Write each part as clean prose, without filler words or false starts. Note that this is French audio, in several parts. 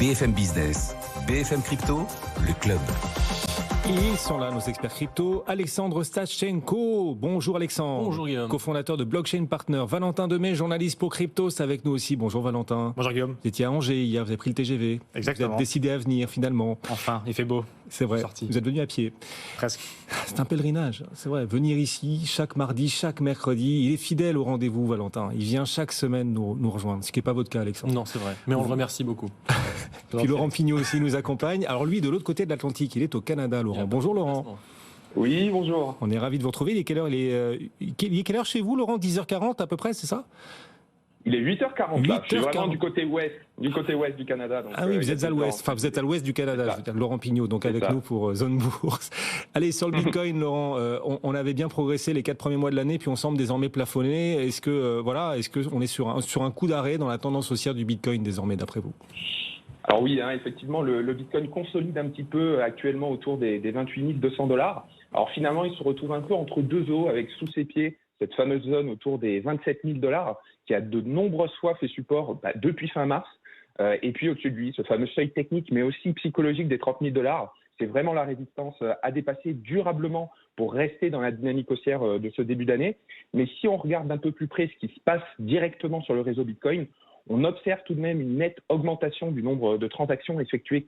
BFM Business, BFM Crypto, le club. Ils sont là, nos experts crypto. Alexandre Stachenko. Bonjour Alexandre. Bonjour Guillaume. Cofondateur de Blockchain Partner. Valentin Demey, journaliste pour Crypto, c'est avec nous aussi. Bonjour Valentin. Bonjour Guillaume. Vous étiez à Angers hier, vous avez pris le TGV. Exactement. Vous êtes décidé à venir finalement. Enfin, il fait beau. C'est vrai, vous êtes venu à pied. Presque. C'est un pèlerinage, c'est vrai. Venir ici chaque mardi, chaque mercredi. Il est fidèle au rendez-vous, Valentin. Il vient chaque semaine nous rejoindre, ce qui n'est pas votre cas, Alexandre. Non, c'est vrai. Mais on le remercie beaucoup. Puis Laurent Pignot aussi nous accompagne. Alors lui, de l'autre côté de l'Atlantique, il est au Canada, Laurent. Bonjour Laurent. Oui, bonjour. On est ravis de vous retrouver. Il est quelle heure, quelle heure chez vous, Laurent? 10h40 à peu près, c'est ça? Il est 8h40 là. Je suis vraiment du côté ouest du Canada. Donc, ah oui, vous êtes à l'ouest. Enfin, vous êtes à l'ouest du Canada. Je veux dire, Laurent Pignot, donc avec nous pour Zone Bourse. Allez, sur le Bitcoin, Laurent, on avait bien progressé les 4 premiers mois de l'année, puis on semble désormais plafonner. Est-ce que on est sur un coup d'arrêt dans la tendance haussière du Bitcoin désormais, d'après vous? Alors oui, effectivement, le Bitcoin consolide un petit peu actuellement autour des 28 200 $. Alors finalement, il se retrouve un peu entre deux eaux avec sous ses pieds cette fameuse zone autour des 27 000 $ qui a de nombreuses fois fait support depuis fin mars. Et puis au-dessus de lui, ce fameux seuil technique mais aussi psychologique des 30 000 $. C'est vraiment la résistance à dépasser durablement pour rester dans la dynamique haussière de ce début d'année. Mais si on regarde d'un peu plus près ce qui se passe directement sur le réseau Bitcoin, on observe tout de même une nette augmentation du nombre de transactions effectuées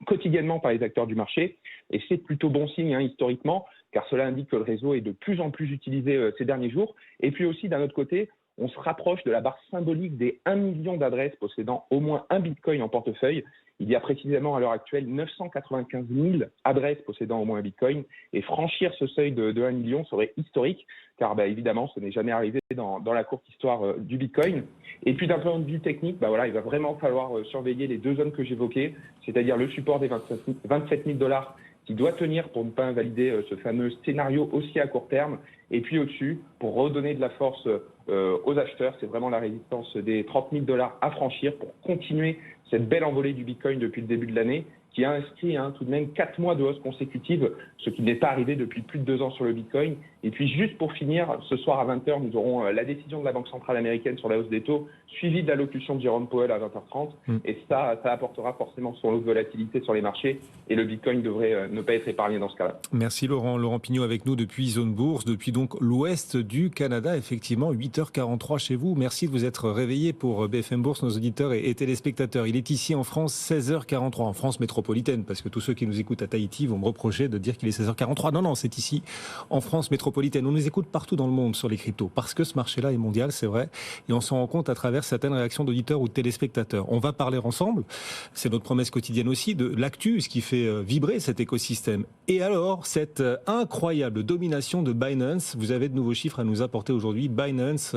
quotidiennement par les acteurs du marché. Et c'est plutôt bon signe historiquement, car cela indique que le réseau est de plus en plus utilisé ces derniers jours. Et puis aussi, d'un autre côté, on se rapproche de la barre symbolique des 1 million d'adresses possédant au moins un Bitcoin en portefeuille. Il y a précisément à l'heure actuelle 995 000 adresses possédant au moins un Bitcoin. Et franchir ce seuil de 1 million serait historique, car évidemment, ce n'est jamais arrivé dans la courte histoire du Bitcoin. Et puis d'un point de vue technique, il va vraiment falloir surveiller les deux zones que j'évoquais, c'est-à-dire le support des 27 000 $ qui doit tenir pour ne pas invalider ce fameux scénario haussier à court terme. Et puis au-dessus, pour redonner de la force aux acheteurs, c'est vraiment la résistance des 30 000 $ à franchir pour continuer cette belle envolée du Bitcoin depuis le début de l'année, qui a inscrit tout de même 4 mois de hausse consécutive, ce qui n'est pas arrivé depuis plus de 2 ans sur le Bitcoin. Et puis juste pour finir, ce soir à 20h, nous aurons la décision de la Banque centrale américaine sur la hausse des taux, suivie de l'allocution de Jérôme Powell à 20h30. Et ça apportera forcément son lot de volatilité sur les marchés. Et le Bitcoin devrait ne pas être épargné dans ce cas-là. Merci Laurent. Laurent Pignot avec nous depuis Zone Bourse, depuis donc l'ouest du Canada. Effectivement, 8h43 chez vous. Merci de vous être réveillés pour BFM Bourse, nos auditeurs et téléspectateurs. Il est ici en France, 16h43, en France métropolitaine, parce que tous ceux qui nous écoutent à Tahiti vont me reprocher de dire qu'il est 16h43. Non, c'est ici, en France métropolitaine. On nous écoute partout dans le monde sur les cryptos, parce que ce marché-là est mondial, c'est vrai, et on s'en rend compte à travers certaines réactions d'auditeurs ou de téléspectateurs. On va parler ensemble, c'est notre promesse quotidienne aussi, de l'actu, ce qui fait vibrer cet écosystème. Et alors, cette incroyable domination de Binance, vous avez de nouveaux chiffres à nous apporter aujourd'hui. Binance,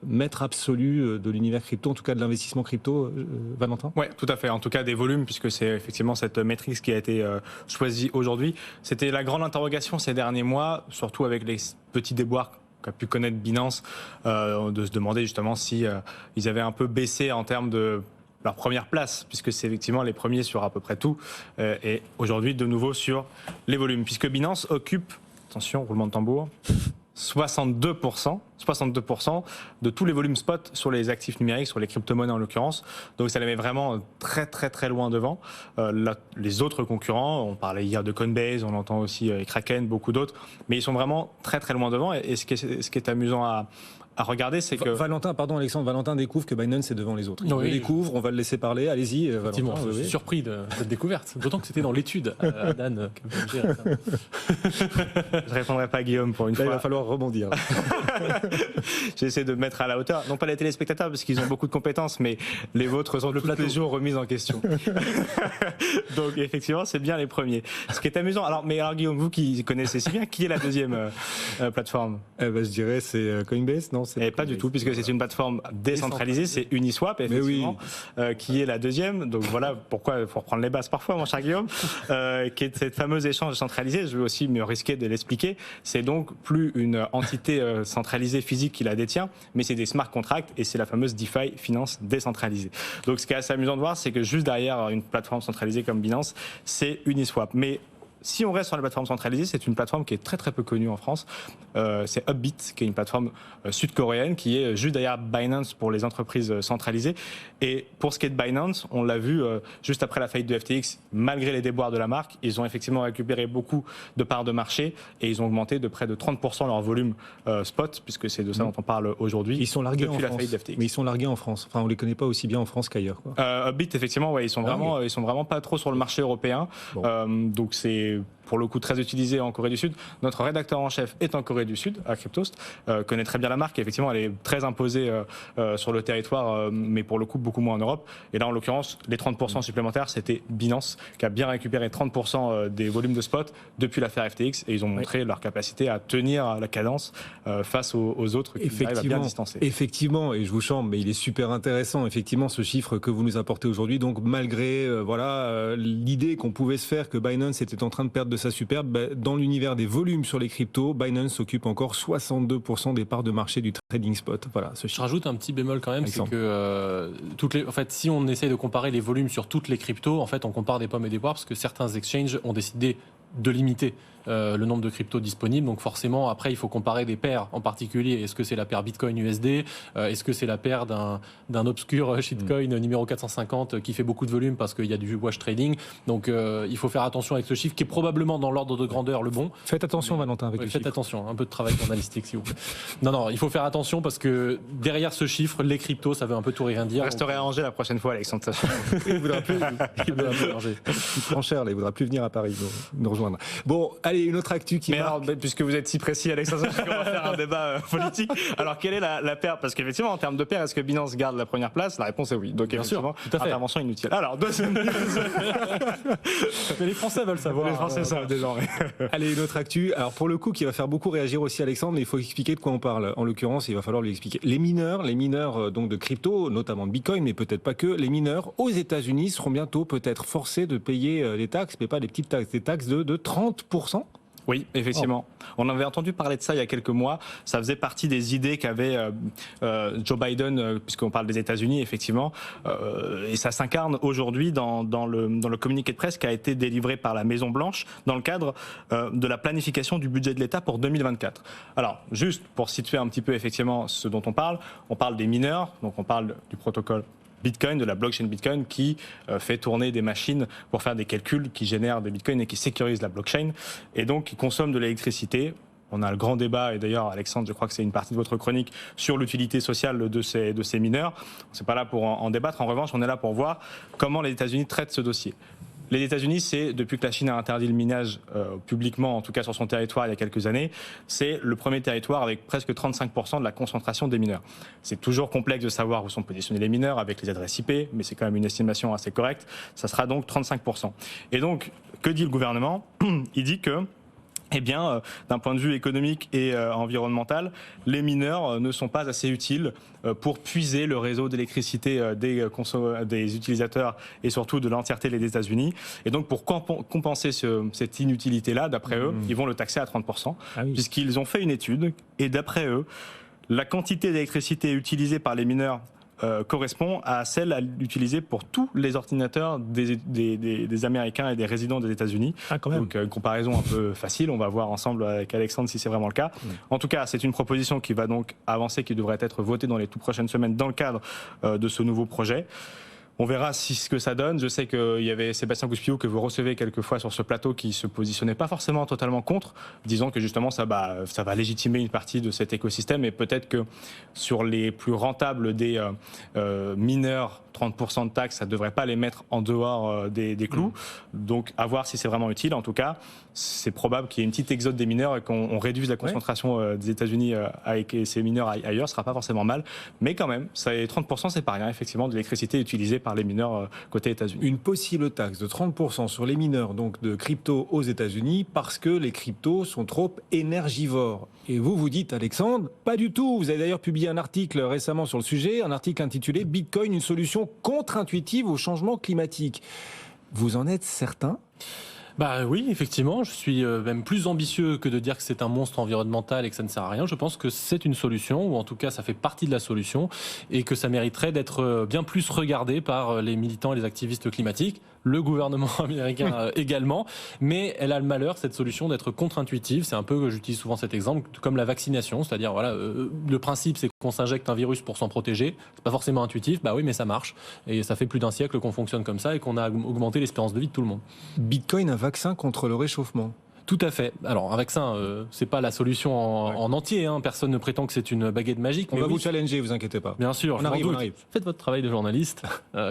maître absolu de l'univers crypto, en tout cas de l'investissement crypto, Valentin? Oui, tout à fait. En tout cas, des volumes, puisque c'est effectivement cette métrique qui a été choisie aujourd'hui. C'était la grande interrogation ces derniers mois, surtout avec les petits déboires qu'a pu connaître Binance, de se demander justement si ils avaient un peu baissé en termes de leur première place, puisque c'est effectivement les premiers sur à peu près tout, et aujourd'hui de nouveau sur les volumes, puisque Binance occupe, attention, roulement de tambour, 62% de tous les volumes spot sur les actifs numériques, sur les crypto-monnaies en l'occurrence. Donc ça les met vraiment très très très loin devant. Les autres concurrents, on parlait hier de Coinbase, on entend aussi Kraken, beaucoup d'autres, mais ils sont vraiment très très loin devant. Et ce qui est amusant à regarder, c'est que... Alexandre, Valentin découvre que Binance est devant les autres. Il le découvre, on va le laisser parler, allez-y. Effectivement, je suis surpris de cette découverte, d'autant que c'était dans l'étude, Dan. Je répondrai pas à Guillaume pour une fois. Il va falloir rebondir. J'essaie de me mettre à la hauteur, non pas les téléspectateurs, parce qu'ils ont beaucoup de compétences, mais les vôtres sont tous les jours remises en question. Donc effectivement, c'est bien les premiers. Ce qui est amusant, alors Guillaume, vous qui connaissez si bien, qui est la deuxième plateforme? Je dirais c'est Coinbase, non? Et pas du tout, puisque c'est une plateforme décentralisée, c'est Uniswap, effectivement, qui est la deuxième. Donc voilà pourquoi il faut reprendre les bases parfois, mon cher Guillaume, qui est cette fameuse échange décentralisé. Je vais aussi me risquer de l'expliquer. C'est donc plus une entité centralisée physique qui la détient, mais c'est des smart contracts et c'est la fameuse DeFi, finance décentralisée. Donc ce qui est assez amusant de voir, c'est que juste derrière une plateforme centralisée comme Binance, c'est Uniswap. Mais Si on reste sur les plateformes centralisées, c'est une plateforme qui est très très peu connue en France. C'est Upbit, qui est une plateforme sud-coréenne, qui est juste derrière Binance pour les entreprises centralisées. Et pour ce qui est de Binance, on l'a vu juste après la faillite de FTX, malgré les déboires de la marque, ils ont effectivement récupéré beaucoup de parts de marché et ils ont augmenté de près de 30% leur volume spot, puisque c'est de ça dont on parle aujourd'hui. Ils sont largués depuis en la France. faillite de FTX. Mais ils sont largués en France. Enfin, on les connaît pas aussi bien en France qu'ailleurs, quoi. Upbit, effectivement, ouais, ils sont vraiment pas trop sur le marché européen. Bon. Donc c'est pour le coup très utilisé en Corée du Sud. Notre rédacteur en chef est en Corée du Sud, à Cryptost, connaît très bien la marque. Et effectivement, elle est très imposée sur le territoire, mais pour le coup beaucoup moins en Europe. Et là, en l'occurrence, les 30% supplémentaires, c'était Binance qui a bien récupéré 30% des volumes de spot depuis l'affaire FTX. Et ils ont montré leur capacité à tenir la cadence face aux autres qui arrivent à bien distancer. Effectivement, et je vous chante, mais il est super intéressant, effectivement, ce chiffre que vous nous apportez aujourd'hui. Donc, malgré l'idée qu'on pouvait se faire que Binance était en train de perdre de sa superbe, dans l'univers des volumes sur les cryptos, Binance occupe encore 62% des parts de marché du trading spot. Voilà, ce Je chiffre. rajoute un petit bémol quand même, Alexandre. c'est que en fait, si on essaie de comparer les volumes sur toutes les cryptos, en fait, on compare des pommes et des poires parce que certains exchanges ont décidé de limiter le nombre de cryptos disponibles. Donc forcément, après, il faut comparer des paires en particulier. Est-ce que c'est la paire Bitcoin USD? Est-ce que c'est la paire d'un obscur shitcoin numéro 450 qui fait beaucoup de volume parce qu'il y a du wash trading? Donc il faut faire attention avec ce chiffre qui est probablement dans l'ordre de grandeur le bon. Faites attention, Valentin, avec le Faites chiffre. attention, un peu de travail journalistique s'il vous plaît. Non, il faut faire attention parce que derrière ce chiffre, les cryptos, ça veut un peu tout et rien dire. Je resterai à Angers la prochaine fois, Alexandre. Il voudra plus, il prend cher, là, il voudra plus venir à Paris nous rejoindre. Bon, allez, une autre actu qui Mais alors, puisque vous êtes si précis, Alexandre, on va faire un débat politique. Alors, quelle est la paire? Parce qu'effectivement, en termes de paire, est-ce que Binance garde la première place? La réponse est oui. Donc, Bien sûr, effectivement, tout à fait. intervention inutile. Alors, deuxième news. Mais les Français veulent savoir. Les Français savent désormais. Allez, une autre actu. Alors, pour le coup, qui va faire beaucoup réagir aussi Alexandre, mais il faut expliquer de quoi on parle. En l'occurrence, il va falloir lui expliquer. Les mineurs donc de crypto, notamment de Bitcoin, mais peut-être pas que, les mineurs aux États-Unis seront bientôt peut-être forcés de payer des taxes, mais pas des petites taxes, des taxes de 30%. Oui, effectivement. On avait entendu parler de ça il y a quelques mois. Ça faisait partie des idées qu'avait Joe Biden, puisqu'on parle des États-Unis, effectivement. Et ça s'incarne aujourd'hui dans le communiqué de presse qui a été délivré par la Maison-Blanche dans le cadre de la planification du budget de l'État pour 2024. Alors, juste pour situer un petit peu effectivement ce dont on parle des mineurs, donc on parle du protocole Bitcoin, de la blockchain Bitcoin qui fait tourner des machines pour faire des calculs qui génèrent des Bitcoins et qui sécurisent la blockchain et donc qui consomment de l'électricité. On a le grand débat, et d'ailleurs, Alexandre, je crois que c'est une partie de votre chronique, sur l'utilité sociale de ces mineurs. On n'est pas là pour en débattre. En revanche, on est là pour voir comment les États-Unis traitent ce dossier. Les États-Unis, c'est, depuis que la Chine a interdit le minage publiquement, en tout cas sur son territoire il y a quelques années, c'est le premier territoire avec presque 35% de la concentration des mineurs. C'est toujours complexe de savoir où sont positionnés les mineurs avec les adresses IP, mais c'est quand même une estimation assez correcte. Ça sera donc 35%. Et donc, que dit le gouvernement? Il dit que d'un point de vue économique et environnemental, les mineurs ne sont pas assez utiles pour puiser le réseau d'électricité des utilisateurs et surtout de l'entièreté des États-Unis. Et donc, pour compenser cette inutilité-là, d'après eux, ils vont le taxer à 30%, puisqu'ils ont fait une étude et d'après eux, la quantité d'électricité utilisée par les mineurs correspond à celle à l'utiliser pour tous les ordinateurs des Américains et des résidents des États-Unis. Donc une comparaison un peu facile, on va voir ensemble avec Alexandre si c'est vraiment le cas. En tout cas, c'est une proposition qui va donc avancer, qui devrait être votée dans les toutes prochaines semaines dans le cadre de ce nouveau projet. On verra ce que ça donne. Je sais qu'il y avait Sébastien Couspillou que vous recevez quelquefois sur ce plateau qui se positionnait pas forcément totalement contre, disant que justement ça va légitimer une partie de cet écosystème et peut-être que sur les plus rentables des mineurs, 30% de taxes, ça ne devrait pas les mettre en dehors des clous. Donc à voir si c'est vraiment utile. En tout cas, c'est probable qu'il y ait une petite exode des mineurs et qu'on réduise la concentration des États-Unis avec ces mineurs ailleurs. Ce ne sera pas forcément mal. Mais quand même, 30%, c'est pas rien, effectivement, de l'électricité utilisée par les mineurs côté États-Unis. Une possible taxe de 30% sur les mineurs donc de crypto aux États-Unis parce que les cryptos sont trop énergivores. Et vous dites, Alexandre, pas du tout. Vous avez d'ailleurs publié un article récemment sur le sujet, un article intitulé « Bitcoin, une solution contre-intuitive au changement climatique ». Vous en êtes certain ? Bah oui, effectivement, je suis même plus ambitieux que de dire que c'est un monstre environnemental et que ça ne sert à rien. Je pense que c'est une solution, ou en tout cas ça fait partie de la solution, et que ça mériterait d'être bien plus regardé par les militants et les activistes climatiques, le gouvernement américain également, mais elle a le malheur, cette solution, d'être contre-intuitive. C'est un peu, j'utilise souvent cet exemple, comme la vaccination, c'est-à-dire voilà, le principe c'est qu'on s'injecte un virus pour s'en protéger, c'est pas forcément intuitif, bah oui mais ça marche, et ça fait plus d'un siècle qu'on fonctionne comme ça et qu'on a augmenté l'espérance de vie de tout le monde. Bitcoin, un vaccin contre le réchauffement. Tout à fait. Alors un vaccin, c'est pas la solution en entier. Hein. Personne ne prétend que c'est une baguette magique. On mais va oui, vous challenger, vous inquiétez pas. bien sûr. On arrive. Faites votre travail de journaliste,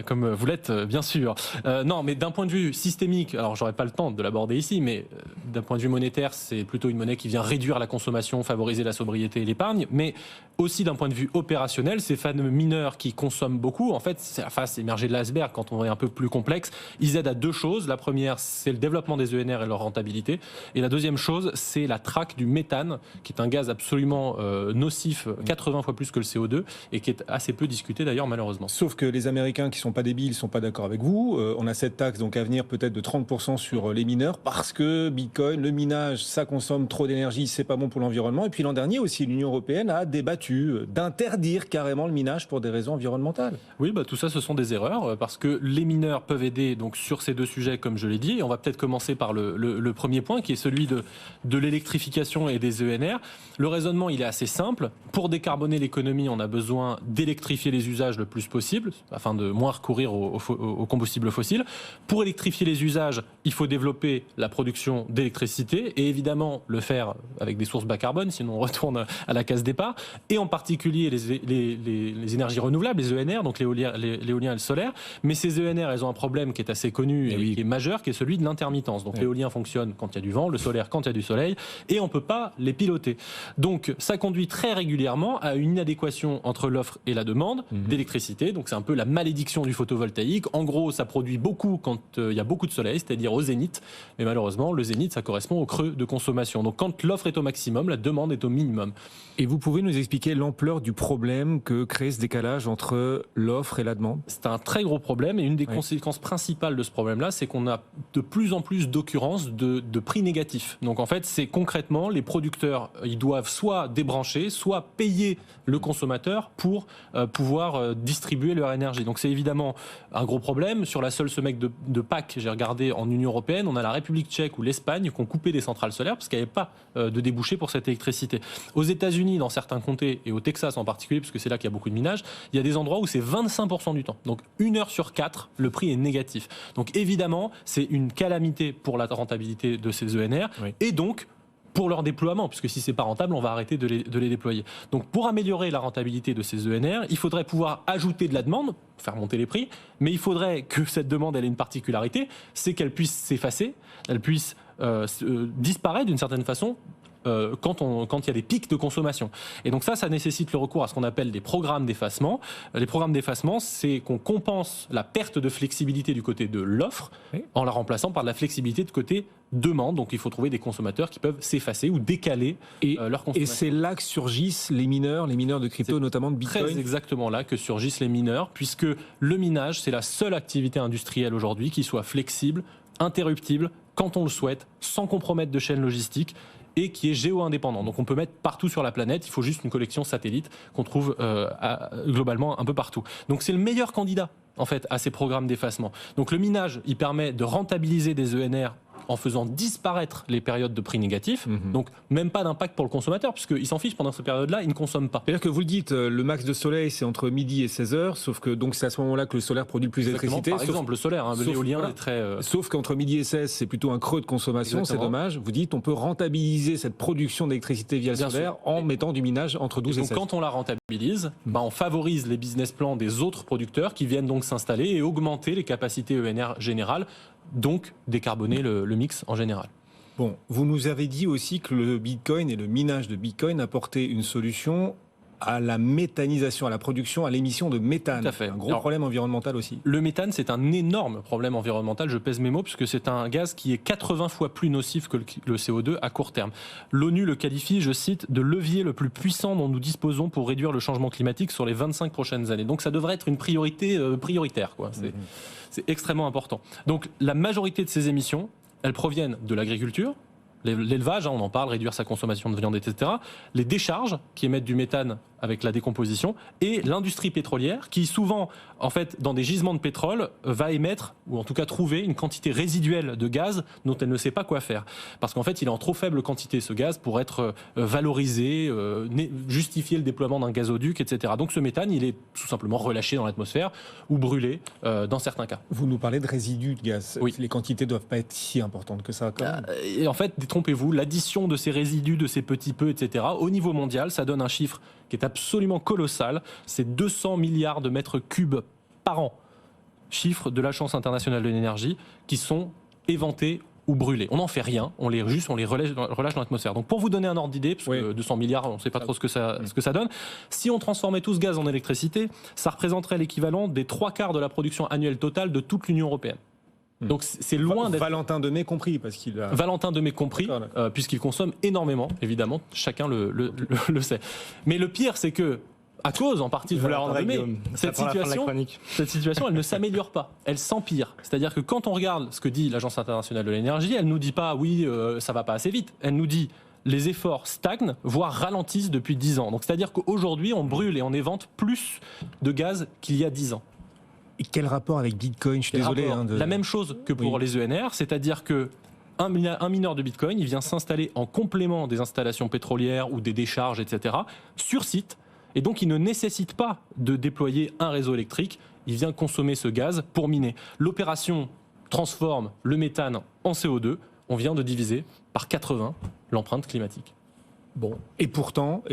comme vous l'êtes, bien sûr. Non, mais d'un point de vue systémique, alors j'aurais pas le temps de l'aborder ici, mais d'un point de vue monétaire, c'est plutôt une monnaie qui vient réduire la consommation, favoriser la sobriété et l'épargne. Mais aussi d'un point de vue opérationnel, ces fameux mineurs qui consomment beaucoup, en fait, c'est la face émergée de l'iceberg. Quand on est un peu plus complexe, ils aident à deux choses. La première, c'est le développement des ENR et leur rentabilité. Et la deuxième chose, c'est la traque du méthane, qui est un gaz absolument nocif, 80 fois plus que le CO2, et qui est assez peu discuté d'ailleurs, malheureusement. Sauf que les Américains qui sont pas débiles sont pas d'accord avec vous. On a cette taxe donc à venir peut-être de 30% sur les mineurs, parce que Bitcoin, le minage, ça consomme trop d'énergie, c'est pas bon pour l'environnement. Et puis l'an dernier aussi, l'Union européenne a débattu d'interdire carrément le minage pour des raisons environnementales. Oui, bah, tout ça, ce sont des erreurs, parce que les mineurs peuvent aider donc, sur ces deux sujets, comme je l'ai dit. On va peut-être commencer par le premier point, qui est celui de l'électrification et des ENR. Le raisonnement, il est assez simple. Pour décarboner l'économie, on a besoin d'électrifier les usages le plus possible, afin de moins recourir aux combustibles fossiles. Pour électrifier les usages, il faut développer la production d'électricité, et évidemment le faire avec des sources bas carbone, sinon on retourne à la case départ, et en particulier les énergies renouvelables, les ENR, donc l'éolien et le solaire. Mais ces ENR, elles ont un problème qui est assez connu et qui est majeur, qui est celui de l'intermittence. Donc l'éolien fonctionne quand il y a du vent, le solaire quand il y a du soleil, et on ne peut pas les piloter. Donc ça conduit très régulièrement à une inadéquation entre l'offre et la demande d'électricité. Donc c'est un peu la malédiction du photovoltaïque. En gros, ça produit beaucoup quand il y a beaucoup de soleil, c'est-à-dire au zénith. Mais malheureusement, le zénith, ça correspond au creux de consommation. Donc quand l'offre est au maximum, la demande est au minimum. Et vous pouvez nous expliquer l'ampleur du problème que crée ce décalage entre l'offre et la demande? C'est un très gros problème, et une des conséquences principales de ce problème-là, c'est qu'on a de plus en plus d'occurrences de prix négatifs. Donc en fait, c'est concrètement, les producteurs, ils doivent soit débrancher, soit payer le consommateur pour pouvoir distribuer leur énergie. Donc c'est évidemment un gros problème. Sur la seule semaine de Pâques, j'ai regardé en Union européenne, on a la République tchèque ou l'Espagne qui ont coupé des centrales solaires parce qu'il n'y avait pas de débouché pour cette électricité. Aux États-Unis, dans certains comtés, et au Texas en particulier, parce que c'est là qu'il y a beaucoup de minage, il y a des endroits où c'est 25% du temps. Donc 1 heure sur 4, le prix est négatif. Donc évidemment, c'est une calamité pour la rentabilité de ces ENR, et donc pour leur déploiement, puisque si c'est pas rentable, on va arrêter de les déployer. Donc pour améliorer la rentabilité de ces ENR, il faudrait pouvoir ajouter de la demande, faire monter les prix, mais il faudrait que cette demande, elle ait une particularité, c'est qu'elle puisse s'effacer, elle puisse disparaître d'une certaine façon, quand il y a des pics de consommation. Et donc ça nécessite le recours à ce qu'on appelle des programmes d'effacement. Les programmes d'effacement, c'est qu'on compense la perte de flexibilité du côté de l'offre en la remplaçant par de la flexibilité du côté demande. Donc il faut trouver des consommateurs qui peuvent s'effacer ou décaler leur consommation. Et c'est là que surgissent les mineurs de crypto, notamment de Bitcoin. C'est exactement là que surgissent les mineurs, puisque le minage, c'est la seule activité industrielle aujourd'hui qui soit flexible, interruptible, quand on le souhaite, sans compromettre de chaîne logistique, et qui est géo-indépendant. Donc on peut mettre partout sur la planète, il faut juste une connexion satellite qu'on trouve globalement un peu partout. Donc c'est le meilleur candidat en fait à ces programmes d'effacement. Donc le minage, il permet de rentabiliser des ENR en faisant disparaître les périodes de prix négatifs, donc même pas d'impact pour le consommateur, puisqu'il s'en fiche pendant cette période-là, il ne consomme pas. C'est-à-dire que vous le dites, le max de soleil c'est entre midi et 16h, sauf que donc c'est à ce moment-là que le solaire produit le plus d'électricité. Par exemple, le solaire, l'éolien est très... Sauf qu'entre midi et 16, c'est plutôt un creux de consommation, c'est dommage. Vous dites, on peut rentabiliser cette production d'électricité via le solaire en mettant du minage entre 12 et 16. Donc quand on la rentabilise, on favorise les business plans des autres producteurs qui viennent donc s'installer et augmenter les capacités ENR générales, donc décarboner le mix en général. Bon, vous nous avez dit aussi que le Bitcoin et le minage de Bitcoin apportaient une solution à la méthanisation, à la production, à l'émission de méthane. Tout à fait. Un gros problème environnemental aussi. Le méthane, c'est un énorme problème environnemental, je pèse mes mots, puisque c'est un gaz qui est 80 fois plus nocif que le CO2 à court terme. L'ONU le qualifie, je cite, de levier le plus puissant dont nous disposons pour réduire le changement climatique sur les 25 prochaines années. Donc ça devrait être une priorité prioritaire, quoi. C'est extrêmement important. Donc la majorité de ces émissions elles proviennent de l'agriculture, l'élevage, on en parle, réduire sa consommation de viande, etc. Les décharges qui émettent du méthane avec la décomposition et l'industrie pétrolière qui souvent, en fait, dans des gisements de pétrole, va émettre, ou en tout cas trouver une quantité résiduelle de gaz dont elle ne sait pas quoi faire. Parce qu'en fait, il est en trop faible quantité, ce gaz, pour être valorisé, justifier le déploiement d'un gazoduc, etc. Donc ce méthane, il est tout simplement relâché dans l'atmosphère ou brûlé dans certains cas. Vous nous parlez de résidus de gaz. Oui. Les quantités ne doivent pas être si importantes que ça, quand même. Et en fait, détrompez-vous, l'addition de ces résidus, de ces petits peu, etc., au niveau mondial, ça donne un chiffre qui est absolument colossal. C'est 200 milliards de mètres cubes par an. Chiffre de l'Agence internationale de l'énergie qui sont éventés ou brûlés. On n'en fait rien, on les relâche dans l'atmosphère. Donc pour vous donner un ordre d'idée, parce que 200 milliards, on ne sait pas trop ce que ça donne, si on transformait tout ce gaz en électricité, ça représenterait l'équivalent des 3/4 de la production annuelle totale de toute l'Union européenne. Donc c'est loin d'être... Valentin Demey compris, parce qu'il a... Valentin Demey compris, puisqu'il consomme énormément, évidemment, chacun le sait. Mais le pire, c'est que, à cause en partie de Valentin Demey, cette situation, elle ne s'améliore pas, elle s'empire. C'est-à-dire que quand on regarde ce que dit l'Agence internationale de l'énergie, elle ne nous dit pas, oui, ça va pas assez vite. Elle nous dit, les efforts stagnent, voire ralentissent depuis 10 ans. Donc c'est-à-dire qu'aujourd'hui, on brûle et on évente plus de gaz qu'il y a 10 ans. Et quel rapport avec Bitcoin? Je suis désolé. La même chose que pour les ENR, c'est-à-dire que un mineur de Bitcoin, il vient s'installer en complément des installations pétrolières ou des décharges, etc., sur site, et donc il ne nécessite pas de déployer un réseau électrique, il vient consommer ce gaz pour miner. L'opération transforme le méthane en CO2, on vient de diviser par 80 l'empreinte climatique. Bon, et pourtant,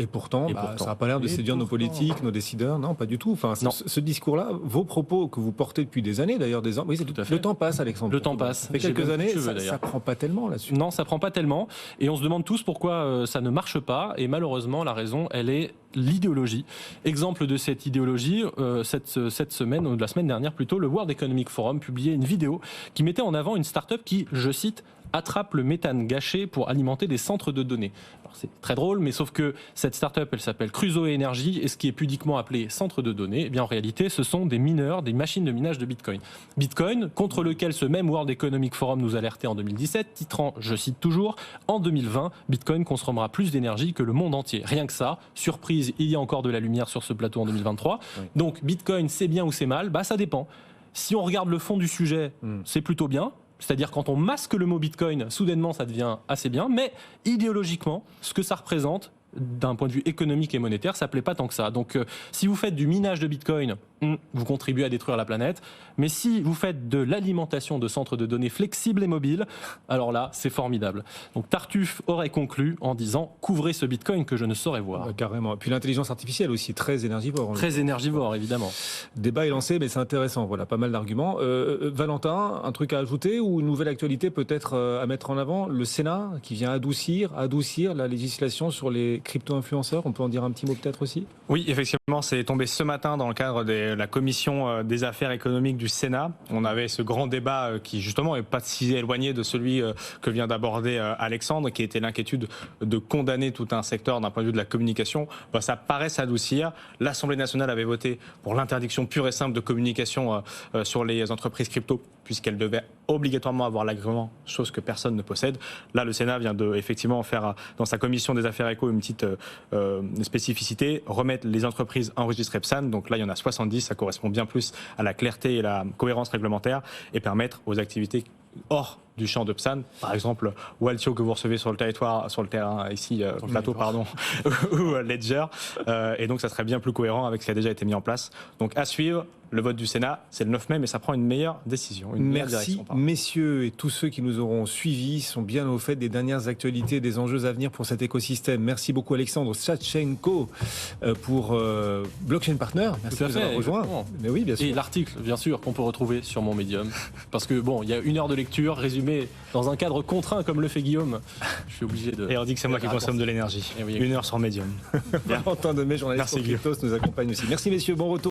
ça n'a pas l'air de séduire nos politiques, nos décideurs, non, pas du tout. Enfin, ce discours-là, vos propos que vous portez depuis des années, d'ailleurs, oui, c'est tout à fait. Le temps passe, Alexandre. Le temps passe. Ça fait quelques années, ça prend pas tellement là-dessus. Non, ça prend pas tellement, et on se demande tous pourquoi ça ne marche pas. Et malheureusement, la raison, elle est l'idéologie. Exemple de cette idéologie, cette semaine, ou la semaine dernière plutôt, le World Economic Forum publiait une vidéo qui mettait en avant une start-up qui, je cite, attrape le méthane gâché pour alimenter des centres de données. Alors c'est très drôle, mais sauf que cette start-up, elle s'appelle Crusoe Energy, et ce qui est pudiquement appelé centre de données, eh bien en réalité, ce sont des mineurs, des machines de minage de Bitcoin. Bitcoin, contre lequel ce même World Economic Forum nous alertait en 2017, titrant, je cite toujours, en 2020, Bitcoin consommera plus d'énergie que le monde entier. Rien que ça, surprise, il y a encore de la lumière sur ce plateau en 2023. Oui. Donc Bitcoin, c'est bien ou c'est mal? Bah ça dépend. Si on regarde le fond du sujet, c'est plutôt bien. C'est-à-dire quand on masque le mot Bitcoin, soudainement ça devient assez bien, mais idéologiquement, ce que ça représente, d'un point de vue économique et monétaire, ça ne plaît pas tant que ça. Donc si vous faites du minage de Bitcoin, vous contribuez à détruire la planète. Mais si vous faites de l'alimentation de centres de données flexibles et mobiles, alors là, c'est formidable. Donc Tartuffe aurait conclu en disant « Couvrez ce Bitcoin que je ne saurais voir ». Carrément. Et puis l'intelligence artificielle aussi, très énergivore. Très énergivore, évidemment. Débat est lancé, mais c'est intéressant. Voilà, pas mal d'arguments. Valentin, un truc à ajouter ou une nouvelle actualité peut-être à mettre en avant? Le Sénat qui vient adoucir la législation sur les crypto-influenceurs. On peut en dire un petit mot peut-être aussi? Oui, effectivement, c'est tombé ce matin dans le cadre de la commission des affaires économiques du Sénat. On avait ce grand débat qui justement n'est pas si éloigné de celui que vient d'aborder Alexandre, qui était l'inquiétude de condamner tout un secteur d'un point de vue de la communication. Ça paraît s'adoucir. L'Assemblée nationale avait voté pour l'interdiction pure et simple de communication sur les entreprises crypto, puisqu'elles devaient obligatoirement avoir l'agrément, chose que personne ne possède. Là, le Sénat vient de effectivement faire dans sa commission des affaires éco une petite spécificité, remettre les entreprises enregistrées PSAN. Donc là, il y en a 70, ça correspond bien plus à la clarté et la cohérence réglementaire, et permettre aux activités hors du champ de PSAN, par exemple Waltio que vous recevez sur le terrain ici, sur le plateau, pardon, ou Ledger, et donc ça serait bien plus cohérent avec ce qui a déjà été mis en place. Donc à suivre, le vote du Sénat, c'est le 9 mai, mais ça prend une meilleure décision, une meilleure direction. Merci messieurs, et tous ceux qui nous auront suivis sont bien au fait des dernières actualités, des enjeux à venir pour cet écosystème. Merci beaucoup Alexandre Sachenko pour Blockchain Partner. Merci de nous avoir rejoints. Mais oui, bien sûr. Et l'article, bien sûr, qu'on peut retrouver sur mon Medium, parce que bon, il y a 1 heure de lecture résumée dans un cadre contraint comme le fait Guillaume. Je suis obligé de... Et on dit que c'est moi qui consomme de l'énergie. 1 heure sur Medium. Valentin Demey, journaliste pour Cryptos, nous accompagne aussi. Merci messieurs, bon retour.